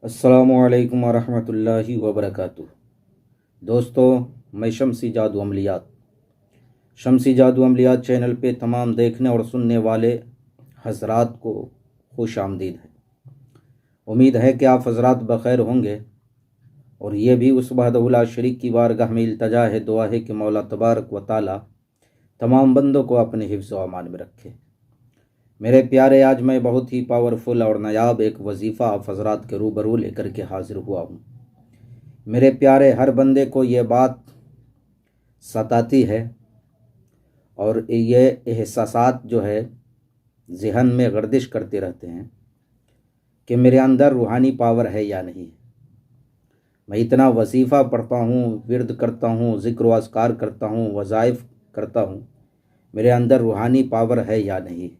السلام علیکم ورحمۃ اللہ وبرکاتہ۔ دوستو، میں شمسی جادو عملیات چینل پہ تمام دیکھنے اور سننے والے حضرات کو خوش آمدید ہے۔ امید ہے کہ آپ حضرات بخیر ہوں گے، اور یہ بھی اس وحدہ لا شریک کی بارگاہ میں التجا ہے، دعا ہے کہ مولا تبارک و تعالی تمام بندوں کو اپنے حفظ و امان میں رکھے۔ میرے پیارے، آج میں بہت ہی پاورفل اور نایاب ایک وظیفہ آپ حضرات کے روبرو لے کر کے حاضر ہوا ہوں۔ میرے پیارے، ہر بندے کو یہ بات ستاتی ہے اور یہ احساسات جو ہے ذہن میں گردش کرتے رہتے ہیں کہ میرے اندر روحانی پاور ہے یا نہیں۔ میں اتنا وظیفہ پڑھتا ہوں، ورد کرتا ہوں، ذکر و اذکار کرتا ہوں، وظائف کرتا ہوں، میرے اندر روحانی پاور ہے یا نہیں۔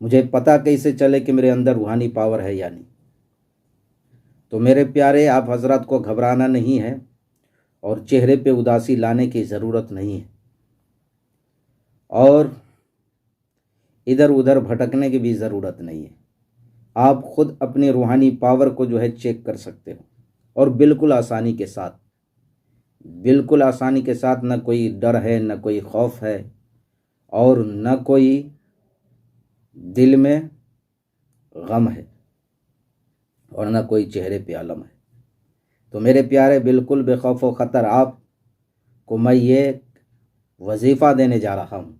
مجھے پتہ کیسے چلے کہ میرے اندر روحانی پاور ہے یا نہیں؟ تو میرے پیارے، آپ حضرات کو گھبرانا نہیں ہے اور چہرے پہ اداسی لانے کی ضرورت نہیں ہے، اور ادھر ادھر بھٹکنے کی بھی ضرورت نہیں ہے۔ آپ خود اپنی روحانی پاور کو جو ہے چیک کر سکتے ہو، اور بالکل آسانی کے ساتھ، نہ کوئی ڈر ہے، نہ کوئی خوف ہے، اور نہ کوئی دل میں غم ہے، اور نہ کوئی چہرے پہ علم ہے۔ تو میرے پیارے، بالکل بے خوف و خطر آپ کو میں یہ وظیفہ دینے جا رہا ہوں۔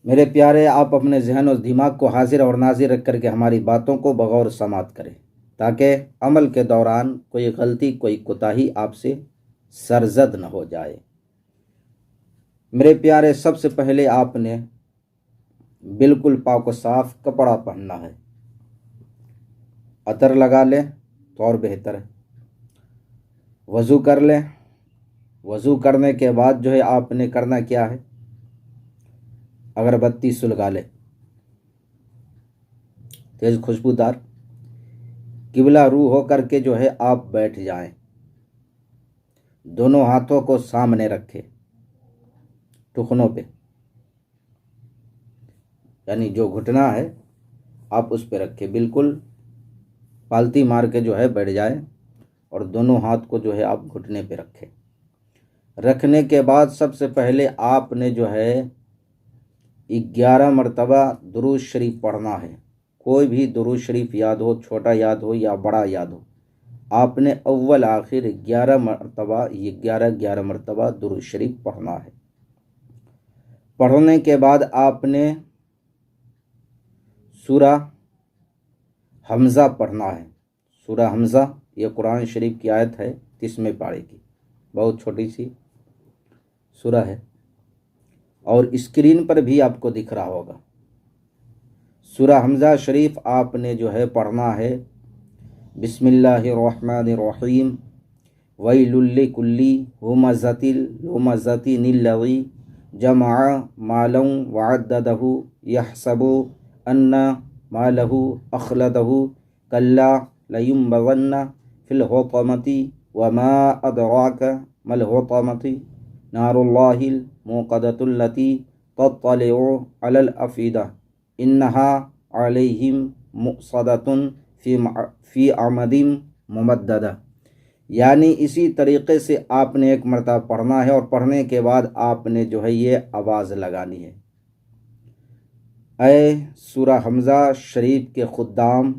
میرے پیارے، آپ اپنے ذہن و دماغ کو حاضر اور ناظر رکھ کر کے ہماری باتوں کو بغور سماعت کریں، تاکہ عمل کے دوران کوئی غلطی، کوئی کوتاہی آپ سے سرزد نہ ہو جائے۔ میرے پیارے، سب سے پہلے آپ نے بالکل پاک و صاف کپڑا پہننا ہے۔ عطر لگا لیں تو اور بہتر ہے۔ وضو کر لیں۔ وضو کرنے کے بعد جو ہے آپ نے کرنا کیا ہے؟ اگربتی سلگا لیں، تیز خوشبودار، قبلہ رو ہو کر کے جو ہے آپ بیٹھ جائیں۔ دونوں ہاتھوں کو سامنے رکھیں، ٹخنوں پہ، یعنی جو گھٹنا ہے آپ اس پہ رکھیں، بالکل پالتی مار کے جو ہے بیٹھ جائیں، اور دونوں ہاتھ کو جو ہے آپ گھٹنے پہ رکھیں۔ رکھنے کے بعد سب سے پہلے آپ نے جو ہے 11 مرتبہ درود شریف پڑھنا ہے۔ کوئی بھی درود شریف یاد ہو، چھوٹا یاد ہو یا بڑا یاد ہو، آپ نے اول آخر 11 مرتبہ درود شریف پڑھنا ہے۔ پڑھنے کے بعد آپ نے سورہ حمزہ پڑھنا ہے۔ سورہ حمزہ یہ قرآن شریف کی آیت ہے 30ویں پارے کی، بہت چھوٹی سی سورہ ہے، اور اسکرین پر بھی آپ کو دکھ رہا ہوگا۔ سورہ حمزہ شریف آپ نے جو ہے پڑھنا ہے، بسم اللہ الرحمن الرحیم، ویل لکل ہمزۃ لمزۃ الذی جمع مالا وعددہ یحسب ان مالہ اخلدہ کلا لینبذن فی الحطمۃ وما ادراک ما الحطمۃ نار اللہ الموقدۃ التی تطلع علی الافئدہ انها علیہم مؤصدۃ فی عمد ممددہ۔ یعنی اسی طریقے سے آپ نے ایک مرتبہ پڑھنا ہے، اور پڑھنے کے بعد آپ نے جو ہے یہ آواز لگانی ہے، اے سورہ حمزہ شریف کے خدام،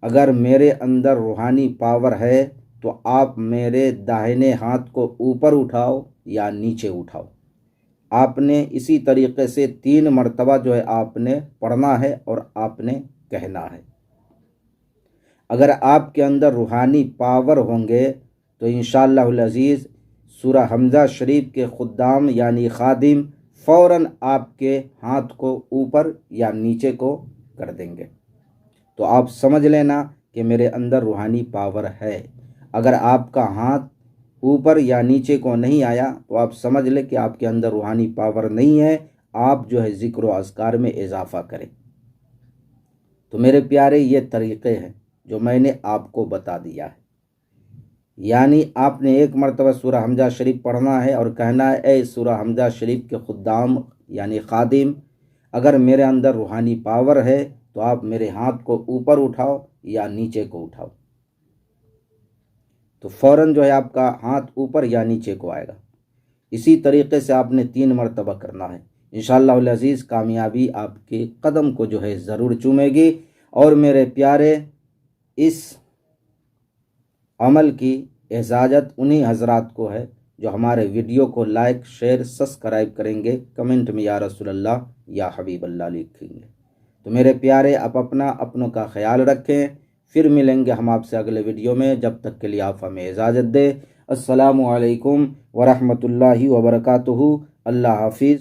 اگر میرے اندر روحانی پاور ہے تو آپ میرے داہنے ہاتھ کو اوپر اٹھاؤ یا نیچے اٹھاؤ۔ آپ نے اسی طریقے سے 3 مرتبہ جو ہے آپ نے پڑھنا ہے اور آپ نے کہنا ہے۔ اگر آپ کے اندر روحانی پاور ہوں گے تو انشاءاللہ العزیز سورہ حمزہ شریف کے خدام یعنی خادم فوراً آپ کے ہاتھ کو اوپر یا نیچے کو کر دیں گے۔ تو آپ سمجھ لینا کہ میرے اندر روحانی پاور ہے۔ اگر آپ کا ہاتھ اوپر یا نیچے کو نہیں آیا تو آپ سمجھ لیں کہ آپ کے اندر روحانی پاور نہیں ہے، آپ جو ہے ذکر و اذکار میں اضافہ کریں۔ تو میرے پیارے، یہ طریقے ہیں جو میں نے آپ کو بتا دیا ہے۔ یعنی آپ نے 1 مرتبہ سورہ حمزہ شریف پڑھنا ہے اور کہنا ہے، اے سورہ حمزہ شریف کے خدام یعنی خادم، اگر میرے اندر روحانی پاور ہے تو آپ میرے ہاتھ کو اوپر اٹھاؤ یا نیچے کو اٹھاؤ، تو فوراً جو ہے آپ کا ہاتھ اوپر یا نیچے کو آئے گا۔ اسی طریقے سے آپ نے 3 مرتبہ کرنا ہے۔ انشاءاللہ العزیز کامیابی آپ کے قدم کو جو ہے ضرور چومے گی۔ اور میرے پیارے، اس عمل کی اجازت انہی حضرات کو ہے جو ہمارے ویڈیو کو لائک، شیئر، سبسکرائب کریں گے، کمنٹ میں یا رسول اللہ یا حبیب اللہ لکھیں گے۔ تو میرے پیارے، آپ اپنوں کا خیال رکھیں، پھر ملیں گے ہم آپ سے اگلے ویڈیو میں، جب تک کے لیے آپ ہمیں اجازت دیں۔ السلام علیکم ورحمۃ اللہ وبرکاتہ۔ اللہ حافظ۔